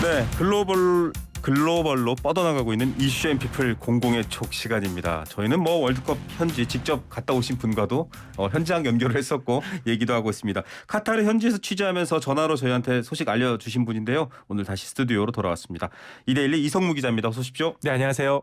네, 글로벌로 뻗어나가고 있는 이슈 앤 피플 공공의 촉 시간입니다. 저희는 뭐 월드컵 현지 직접 갔다 오신 분과도 현장 연결을 했었고 얘기도 하고 있습니다. 카타르 현지에서 취재하면서 전화로 저희한테 소식 알려주신 분인데요. 오늘 다시 스튜디오로 돌아왔습니다. 이데일리 이성무 기자입니다. 어서 오십시오. 네, 안녕하세요.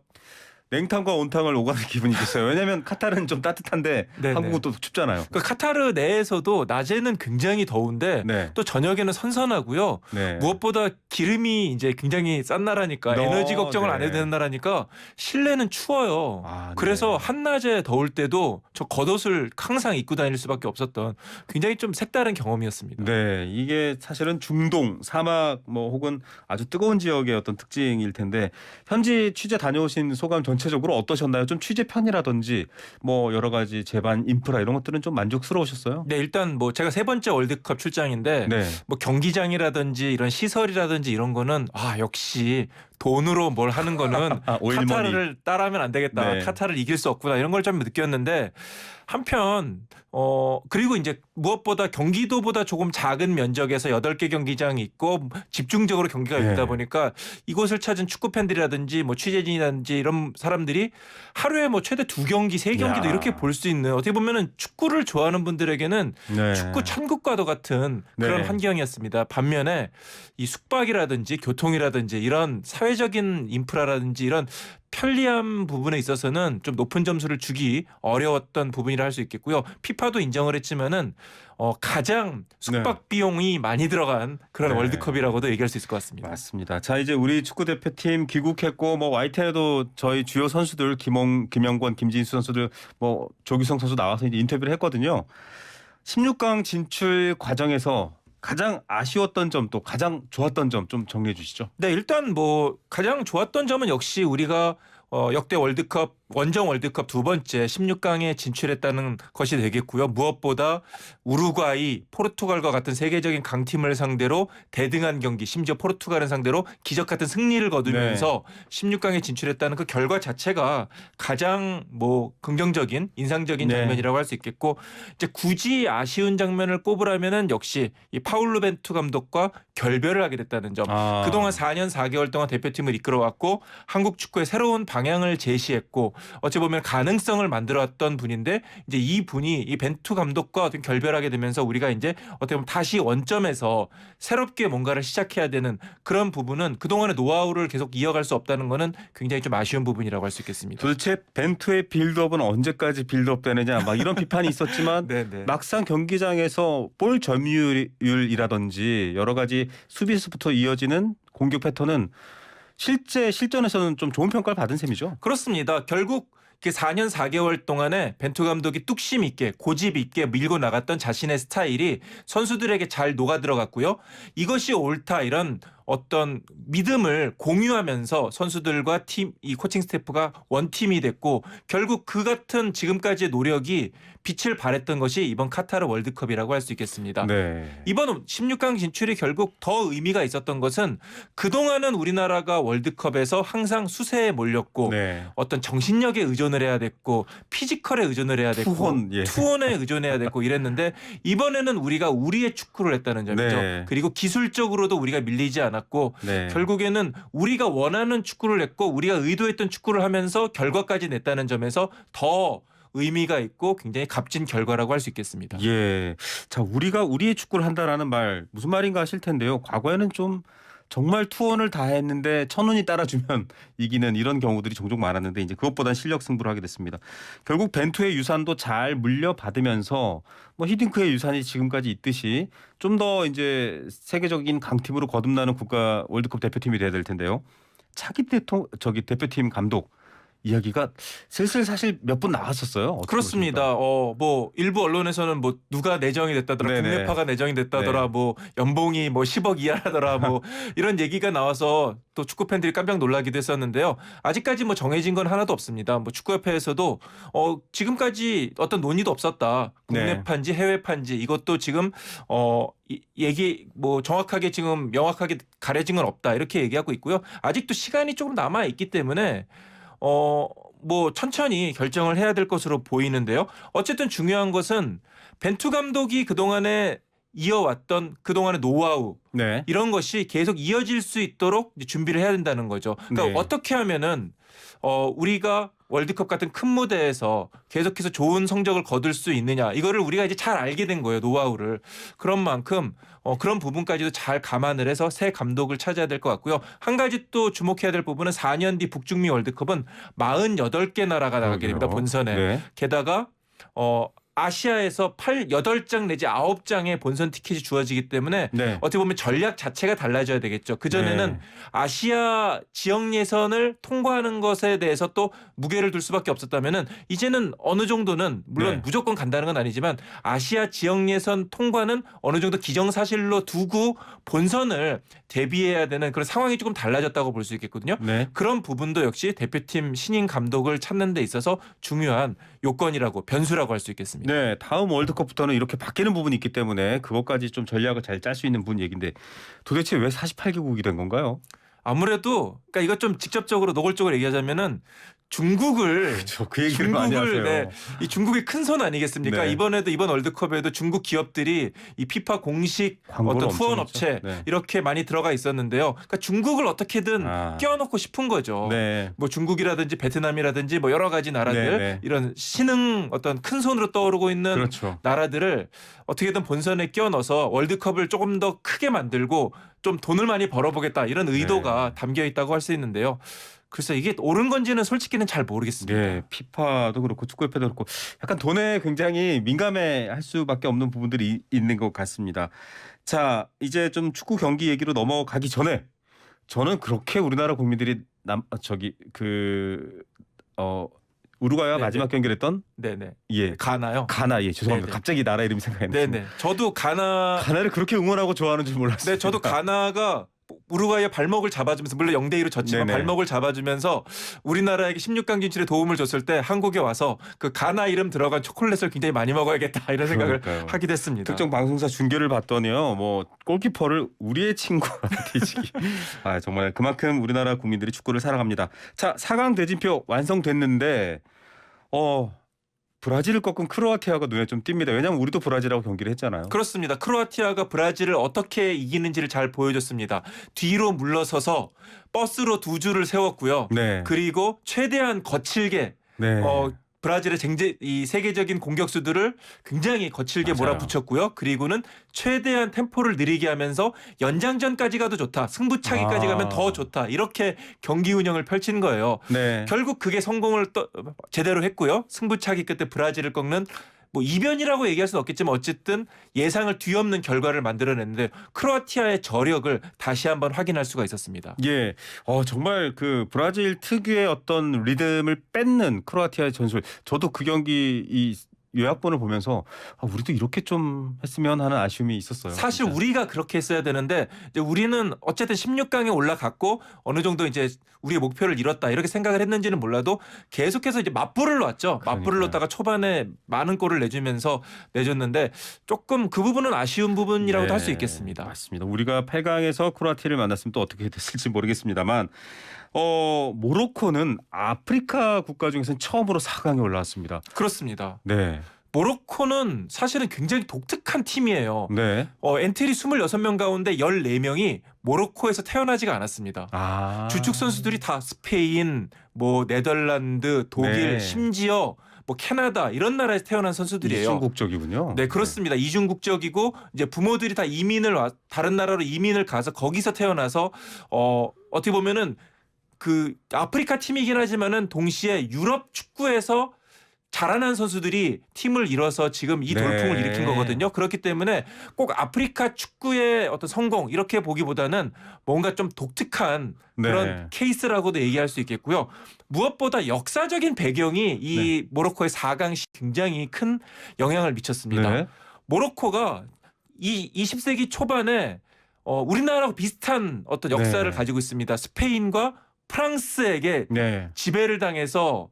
냉탕과 온탕을 오가는 기분이 됐어요. 왜냐하면 카타르는 좀 따뜻한데 네네. 한국은 또 춥잖아요. 그 카타르 내에서도 낮에는 굉장히 더운데 네. 또 저녁에는 선선하고요. 네. 무엇보다 기름이 이제 굉장히 싼 나라니까 에너지 걱정을 안 해도 되는 나라니까 실내는 추워요. 네. 그래서 한낮에 더울 때도 저 겉옷을 항상 입고 다닐 수밖에 없었던 굉장히 좀 색다른 경험이었습니다. 네, 이게 사실은 중동, 사막 뭐 혹은 아주 뜨거운 지역의 어떤 특징일 텐데 현지 취재 다녀오신 소감 전체적으로 어떠셨나요? 좀 취재 편이라든지 뭐 여러 가지 제반 인프라 이런 것들은 좀 만족스러우셨어요? 네, 일단 뭐 제가 세 번째 월드컵 출장인데 네. 뭐 경기장이라든지 이런 시설이라든지 이런 거는 역시 돈으로 뭘 하는 거는 오일머니. 카타르를 따라하면 안 되겠다. 네. 카타르를 이길 수 없구나. 이런 걸 좀 느꼈는데 한편 그리고 이제 무엇보다 경기도보다 조금 작은 면적에서 8개 경기장이 있고 집중적으로 경기가 네. 열리다 보니까 이곳을 찾은 축구 팬들이라든지 뭐 취재진이라든지 이런 사람들이 하루에 뭐 최대 2경기, 3경기도 야. 이렇게 볼 수 있는 어떻게 보면은 축구를 좋아하는 분들에게는 네. 축구 천국과도 같은 그런 네. 환경이었습니다. 반면에 이 숙박이라든지 교통이라든지 이런 사회적인 인프라라든지 이런 편리한 부분에 있어서는 좀 높은 점수를 주기 어려웠던 부분이라 할 수 있겠고요. 피파도 인정을 했지만은 가장 숙박 비용이 많이 들어간 그런 네. 월드컵이라고도 얘기할 수 있을 것 같습니다. 맞습니다. 자, 이제 우리 축구 대표팀 귀국했고 뭐 YTN에도 저희 주요 선수들 김영권, 김진수 선수들 뭐 조규성 선수 나와서 이제 인터뷰를 했거든요. 16강 진출 과정에서 가장 아쉬웠던 점 또 가장 좋았던 점 좀 정리해 주시죠. 네, 일단 뭐 가장 좋았던 점은 역시 우리가 역대 월드컵 원정 월드컵 두 번째 16강에 진출했다는 것이 되겠고요. 무엇보다 우루과이, 포르투갈과 같은 세계적인 강팀을 상대로 대등한 경기, 심지어 포르투갈을 상대로 기적 같은 승리를 거두면서 16강에 진출했다는 그 결과 자체가 가장 뭐 긍정적인, 인상적인 네. 장면이라고 할 수 있겠고, 이제 굳이 아쉬운 장면을 꼽으라면은 역시 이 파울루 벤투 감독과 결별을 하게 됐다는 점. 그동안 4년 4개월 동안 대표팀을 이끌어왔고 한국 축구의 새로운 방향을 제시했고 어찌 보면 가능성을 만들어왔던 분인데 이제 이 분이 이 벤투 감독과 어떤 결별하게 되면서 우리가 이제 어떻게 보면 다시 원점에서 새롭게 뭔가를 시작해야 되는 그런 부분은 그동안의 노하우를 계속 이어갈 수 없다는 거는 굉장히 좀 아쉬운 부분이라고 할 수 있겠습니다. 도대체 벤투의 빌드업은 언제까지 빌드업 되느냐 막 이런 비판이 있었지만 네네. 막상 경기장에서 볼 점유율이라든지 여러 가지 수비수부터 이어지는 공격 패턴은 실제 실전에서는 좀 좋은 평가를 받은 셈이죠. 그렇습니다. 결국 4년 4개월 동안에 벤투 감독이 뚝심 있게 고집 있게 밀고 나갔던 자신의 스타일이 선수들에게 잘 녹아 들어갔고요. 이것이 옳다 이런 어떤 믿음을 공유하면서 선수들과 팀, 이 코칭 스태프가 원팀이 됐고 결국 그 같은 지금까지의 노력이 빛을 발했던 것이 이번 카타르 월드컵이라고 할 수 있겠습니다. 네. 이번 16강 진출이 결국 더 의미가 있었던 것은 그동안은 우리나라가 월드컵에서 항상 수세에 몰렸고 네. 어떤 정신력에 의존을 해야 됐고 피지컬에 의존을 해야 됐고 투혼에 의존해야 됐고 이랬는데 이번에는 우리가 우리의 축구를 했다는 점이죠. 네. 그리고 기술적으로도 우리가 밀리지 않았고 네. 결국에는 우리가 원하는 축구를 했고 우리가 의도했던 축구를 하면서 결과까지 냈다는 점에서 더 의미가 있고 굉장히 값진 결과라고 할 수 있겠습니다. 예. 자, 우리가 우리의 축구를 한다라는 말 무슨 말인가 하실 텐데요. 과거에는 좀 정말 투혼을 다 했는데 천운이 따라주면 이기는 이런 경우들이 종종 많았는데 이제 그것보단 실력 승부를 하게 됐습니다. 결국 벤투의 유산도 잘 물려받으면서 뭐 히딩크의 유산이 지금까지 있듯이 좀 더 이제 세계적인 강팀으로 거듭나는 국가 월드컵 대표팀이 돼야 될 텐데요. 차기 대표팀 감독 이야기가 슬슬 사실 몇 분 나왔었어요. 그렇습니다. 뭐 일부 언론에서는 뭐 누가 내정이 됐다더라, 네네. 국내파가 내정이 됐다더라, 네. 뭐 연봉이 뭐 10억 이하라더라, 뭐 이런 얘기가 나와서 또 축구 팬들이 깜짝 놀라기도 했었는데요. 아직까지 뭐 정해진 건 하나도 없습니다. 뭐 축구협회에서도 지금까지 어떤 논의도 없었다. 국내파인지 해외파인지 이것도 지금 얘기 뭐 정확하게 지금 명확하게 가려진 건 없다 이렇게 얘기하고 있고요. 아직도 시간이 조금 남아 있기 때문에. 뭐 천천히 결정을 해야 될 것으로 보이는데요. 어쨌든 중요한 것은 벤투 감독이 그동안에 이어왔던 그동안의 노하우 네. 이런 것이 계속 이어질 수 있도록 이제 준비를 해야 된다는 거죠. 그러니까 네. 어떻게 하면은 우리가 월드컵 같은 큰 무대에서 계속해서 좋은 성적을 거둘 수 있느냐 이거를 우리가 이제 잘 알게 된 거예요. 노하우를. 그런 만큼 그런 부분까지도 잘 감안을 해서 새 감독을 찾아야 될 것 같고요. 한 가지 또 주목해야 될 부분은 4년 뒤 북중미 월드컵은 48개 나라가 나가게 됩니다. 본선에. 네. 게다가 아시아에서 8장 내지 9장의 본선 티켓이 주어지기 때문에 네. 어떻게 보면 전략 자체가 달라져야 되겠죠. 그전에는 네. 아시아 지역 예선을 통과하는 것에 대해서 또 무게를 둘 수밖에 없었다면은 이제는 어느 정도는 물론 네. 무조건 간다는 건 아니지만 아시아 지역 예선 통과는 어느 정도 기정사실로 두고 본선을 대비해야 되는 그런 상황이 조금 달라졌다고 볼 수 있겠거든요. 네. 그런 부분도 역시 대표팀 신인 감독을 찾는 데 있어서 중요한 요건이라고 변수라고 할 수 있겠습니다. 네, 다음 월드컵부터는 이렇게 바뀌는 부분이 있기 때문에 그것까지 좀 전략을 잘 짤 수 있는 분 얘기인데 도대체 왜 48개국이 된 건가요? 아무래도 그러니까 이것 좀 직접적으로 노골적으로 얘기하자면은 중국을 그 얘기를 많이 하세요. 네, 이 중국이 큰 손 아니겠습니까? 네. 이번 월드컵에도 중국 기업들이 이 피파 공식 광고를 어떤 후원 엄청 업체 했죠. 네. 이렇게 많이 들어가 있었는데요. 그러니까 중국을 어떻게든 껴넣고 싶은 거죠. 네. 뭐 중국이라든지 베트남이라든지 뭐 여러 가지 나라들 네. 이런 신흥 어떤 큰 손으로 떠오르고 있는 그렇죠. 나라들을 어떻게든 본선에 끼워넣어서 월드컵을 조금 더 크게 만들고 좀 돈을 많이 벌어보겠다 이런 의도가 담겨 있다고 할 수 있는데요. 글쎄 이게 옳은 건지는 솔직히는 잘 모르겠습니다. 네, 피파도 그렇고 축구협회도 그렇고 약간 돈에 굉장히 민감해할 수밖에 없는 부분들이 있는 것 같습니다. 자, 이제 좀 축구 경기 얘기로 넘어가기 전에 저는 그렇게 우리나라 국민들이 우루과이와 네네. 마지막 경기를 했던 네네. 예, 가나요? 가나 예, 죄송합니다. 네네. 갑자기 나라 이름이 생각이 안 났습니다. 네네. 저도 가나를 그렇게 응원하고 좋아하는 줄 몰랐어요. 네, 저도 가나가 우루과이의 발목을 잡아주면서 물론 0대2로 졌지만 네네. 발목을 잡아주면서 우리나라에게 16강 진출에 도움을 줬을 때 한국에 와서 그 가나 이름 들어간 초콜릿을 굉장히 많이 먹어야겠다 이런 생각을 그러니까요. 하게 됐습니다. 특정 방송사 중계를 봤더니요, 뭐 골키퍼를 우리의 친구라고 뒤지기. 아 정말 그만큼 우리나라 국민들이 축구를 사랑합니다. 자, 4강 대진표 완성됐는데 브라질을 꺾은 크로아티아가 눈에 좀 띕니다. 왜냐하면 우리도 브라질하고 경기를 했잖아요. 그렇습니다. 크로아티아가 브라질을 어떻게 이기는지를 잘 보여줬습니다. 뒤로 물러서서 버스로 두 줄을 세웠고요. 네. 그리고 최대한 거칠게 네. 브라질의 이 세계적인 공격수들을 굉장히 거칠게 맞아요. 몰아붙였고요. 그리고는 최대한 템포를 느리게 하면서 연장전까지 가도 좋다. 승부차기까지 가면 더 좋다. 이렇게 경기 운영을 펼친 거예요. 네. 결국 그게 성공을 제대로 했고요. 승부차기 끝에 브라질을 꺾는 뭐 이변이라고 얘기할 수는 없겠지만 어쨌든 예상을 뒤엎는 결과를 만들어냈는데 크로아티아의 저력을 다시 한번 확인할 수가 있었습니다. 예, 정말 그 브라질 특유의 어떤 리듬을 뺏는 크로아티아의 전술. 저도 그 경기 이 요약본을 보면서 우리도 이렇게 좀 했으면 하는 아쉬움이 있었어요. 사실 진짜. 우리가 그렇게 했어야 되는데 이제 우리는 어쨌든 16강에 올라갔고 어느 정도 이제 우리의 목표를 이뤘다 이렇게 생각을 했는지는 몰라도 계속해서 이제 맞불을 놨죠. 맞불을 그러니까요. 놓다가 초반에 많은 골을 내줬는데 조금 그 부분은 아쉬운 부분이라고도 할 수 있겠습니다. 맞습니다. 우리가 8강에서 크로아티아를 만났으면 또 어떻게 됐을지 모르겠습니다만 모로코는 아프리카 국가 중에서는 처음으로 4강에 올라왔습니다. 그렇습니다. 네. 모로코는 사실은 굉장히 독특한 팀이에요. 네. 엔트리 26명 가운데 14명이 모로코에서 태어나지가 않았습니다. 주축 선수들이 다 스페인, 뭐 네덜란드, 독일, 네. 심지어 뭐 캐나다 이런 나라에서 태어난 선수들이에요. 이중국적이군요. 네, 그렇습니다. 이중국적이고 이제 부모들이 다 다른 나라로 이민을 가서 거기서 태어나서 어떻게 보면은 그 아프리카 팀이긴 하지만은 동시에 유럽 축구에서 자라난 선수들이 팀을 이뤄서 지금 이 돌풍을 네. 일으킨 거거든요. 그렇기 때문에 꼭 아프리카 축구의 어떤 성공 이렇게 보기보다는 뭔가 좀 독특한 그런 케이스라고도 얘기할 수 있겠고요. 무엇보다 역사적인 배경이 이 모로코의 4강 시 굉장히 큰 영향을 미쳤습니다. 네. 모로코가 이 20세기 초반에 우리나라하고 비슷한 어떤 역사를 가지고 있습니다. 스페인과 프랑스에게 지배를 당해서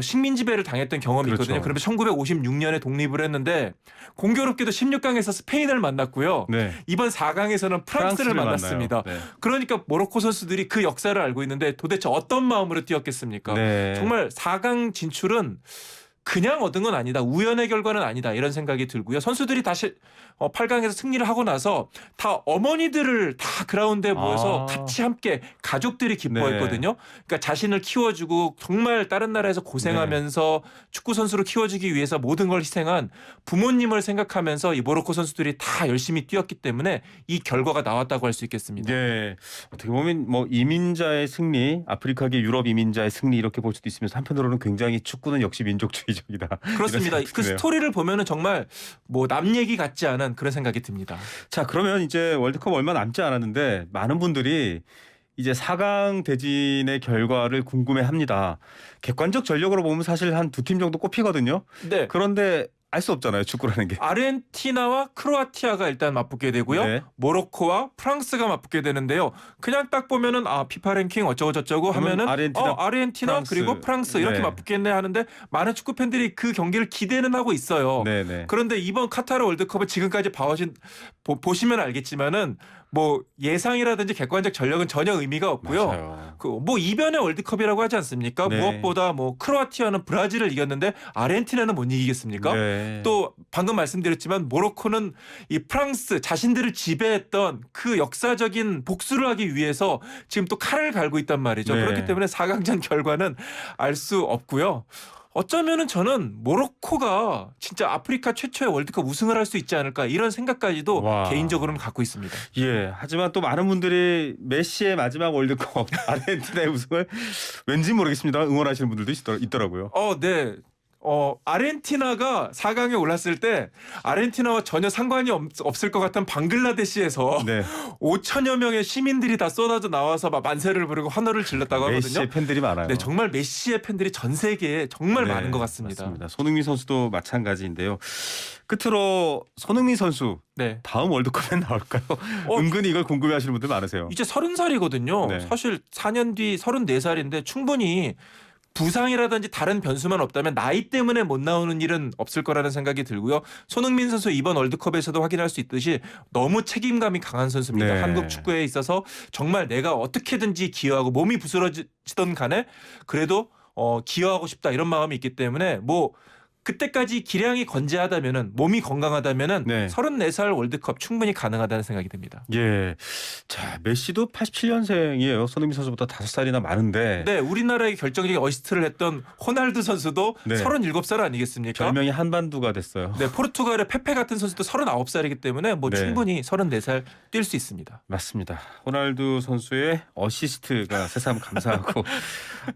식민 지배를 당했던 경험이 있거든요. 그러면 1956년에 독립을 했는데 공교롭게도 16강에서 스페인을 만났고요. 이번 4강에서는 프랑스를 만났습니다. 그러니까 모로코 선수들이 그 역사를 알고 있는데 도대체 어떤 마음으로 뛰었겠습니까? 정말 4강 진출은 그냥 얻은 건 아니다. 우연의 결과는 아니다. 이런 생각이 들고요. 선수들이 다시 8강에서 승리를 하고 나서 다 어머니들을 다 그라운드에 모여서 같이 함께 가족들이 기뻐했거든요. 그러니까 자신을 키워주고 정말 다른 나라에서 고생하면서 축구 선수로 키워주기 위해서 모든 걸 희생한 부모님을 생각하면서 이 모로코 선수들이 다 열심히 뛰었기 때문에 이 결과가 나왔다고 할 수 있겠습니다. 네. 어떻게 보면 뭐 이민자의 승리, 아프리카계 유럽 이민자의 승리 이렇게 볼 수도 있으면서 한편으로는 굉장히 축구는 역시 민족주의적이다. 그렇습니다. 이런 생각이 그 드네요. 스토리를 보면은 정말 뭐 남 얘기 같지 않은 그런 생각이 듭니다. 자, 그러면 이제 월드컵 얼마 남지 않았는데 많은 분들이 이제 4강 대진의 결과를 궁금해합니다. 객관적 전력으로 보면 사실 한 두 팀 정도 꼽히거든요. 네. 그런데 알 수 없잖아요, 축구라는 게. 아르헨티나와 크로아티아가 일단 맞붙게 되고요. 네. 모로코와 프랑스가 맞붙게 되는데요. 그냥 딱 보면은 피파 랭킹 어쩌고 저쩌고 하면은 아르헨티나 프랑스. 그리고 프랑스 이렇게 네. 맞붙겠네 하는데 많은 축구 팬들이 그 경기를 기대는 하고 있어요. 네네. 그런데 이번 카타르 월드컵을 지금까지 보시면 알겠지만은 뭐 예상이라든지 객관적 전력은 전혀 의미가 없고요. 맞아요. 뭐 이변의 월드컵이라고 하지 않습니까? 네. 무엇보다 뭐 크로아티아는 브라질을 이겼는데 아르헨티나는 못 이기겠습니까? 네. 또 방금 말씀드렸지만 모로코는 이 프랑스 자신들을 지배했던 그 역사적인 복수를 하기 위해서 지금 또 칼을 갈고 있단 말이죠. 네. 그렇기 때문에 4강전 결과는 알 수 없고요. 어쩌면은 저는 모로코가 진짜 아프리카 최초의 월드컵 우승을 할 수 있지 않을까 이런 생각까지도 와. 개인적으로는 갖고 있습니다. 예. 하지만 또 많은 분들이 메시의 마지막 월드컵 아르헨티나의 우승을 왠지 모르겠습니다. 응원하시는 분들도 있더라고요. 네. 아르헨티나가 4강에 올랐을 때 아르헨티나와 전혀 상관이 없을 것 같은 방글라데시에서 네. 5천여 명의 시민들이 다 쏟아져 나와서 막 만세를 부르고 환호를 질렀다고 하거든요. 메시의 팬들이 많아요. 네, 정말 메시의 팬들이 전 세계에 정말 네, 많은 것 같습니다. 맞습니다. 손흥민 선수도 마찬가지인데요. 끝으로 손흥민 선수 네. 다음 월드컵에 나올까요? 은근히 이걸 궁금해하시는 분들 많으세요. 이제 30살이거든요. 네. 사실 4년 뒤 34살인데 충분히 부상이라든지 다른 변수만 없다면 나이 때문에 못 나오는 일은 없을 거라는 생각이 들고요. 손흥민 선수 이번 월드컵에서도 확인할 수 있듯이 너무 책임감이 강한 선수입니다. 네. 한국 축구에 있어서 정말 내가 어떻게든지 기여하고 몸이 부스러지던 간에 그래도 기여하고 싶다 이런 마음이 있기 때문에 뭐 그때까지 기량이 건재하다면은 몸이 건강하다면은 네. 34살 월드컵 충분히 가능하다는 생각이 듭니다. 예. 자, 메시도 87년생이에요. 손흥민 선수보다 5살이나 많은데 네, 우리나라의 결정적인 어시스트를 했던 호날두 선수도 네. 37살 아니겠습니까? 별명이 한반두가 됐어요. 네, 포르투갈의 페페 같은 선수도 39살이기 때문에 뭐 네. 충분히 34살 뛸 수 있습니다. 맞습니다. 호날두 선수의 어시스트가 새삼 감사하고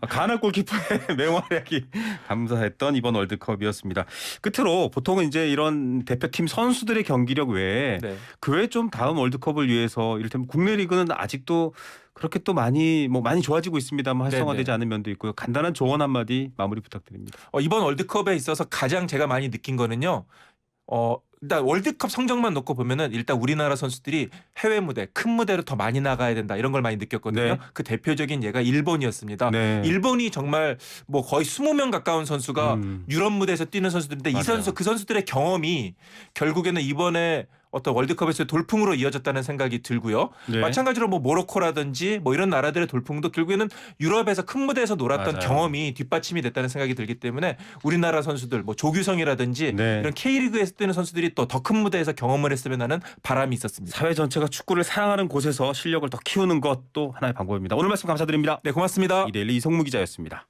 가나 골키퍼의 맹활약이 감사했던 이번 월드컵이었습니다. 끝으로 보통은 이제 이런 대표팀 선수들의 경기력 외에 네. 그 외에 좀 다음 월드컵을 위해서 이를테면 국내 리그는 아직도 그렇게 또 많이 좋아지고 있습니다만 활성화되지 않은 면도 있고요. 간단한 조언 한마디 마무리 부탁드립니다. 이번 월드컵에 있어서 가장 제가 많이 느낀 거는요. 일단 월드컵 성적만 놓고 보면은 일단 우리나라 선수들이 해외 무대, 큰 무대로 더 많이 나가야 된다 이런 걸 많이 느꼈거든요. 네. 그 대표적인 예가 일본이었습니다. 네. 일본이 정말 뭐 거의 20명 가까운 선수가 유럽 무대에서 뛰는 선수들인데 맞아요. 그 선수들의 경험이 결국에는 이번에 어떤 월드컵에서의 돌풍으로 이어졌다는 생각이 들고요. 네. 마찬가지로 뭐 모로코라든지 뭐 이런 나라들의 돌풍도 결국에는 유럽에서 큰 무대에서 놀았던 맞아요. 경험이 뒷받침이 됐다는 생각이 들기 때문에 우리나라 선수들 뭐 조규성이라든지 네. 이런 K리그에서 뛰는 선수들이 또 더 큰 무대에서 경험을 했으면 하는 바람이 있었습니다. 사회 전체가 축구를 사랑하는 곳에서 실력을 더 키우는 것도 하나의 방법입니다. 오늘 말씀 감사드립니다. 네, 고맙습니다. 이데일리 이성무 기자였습니다.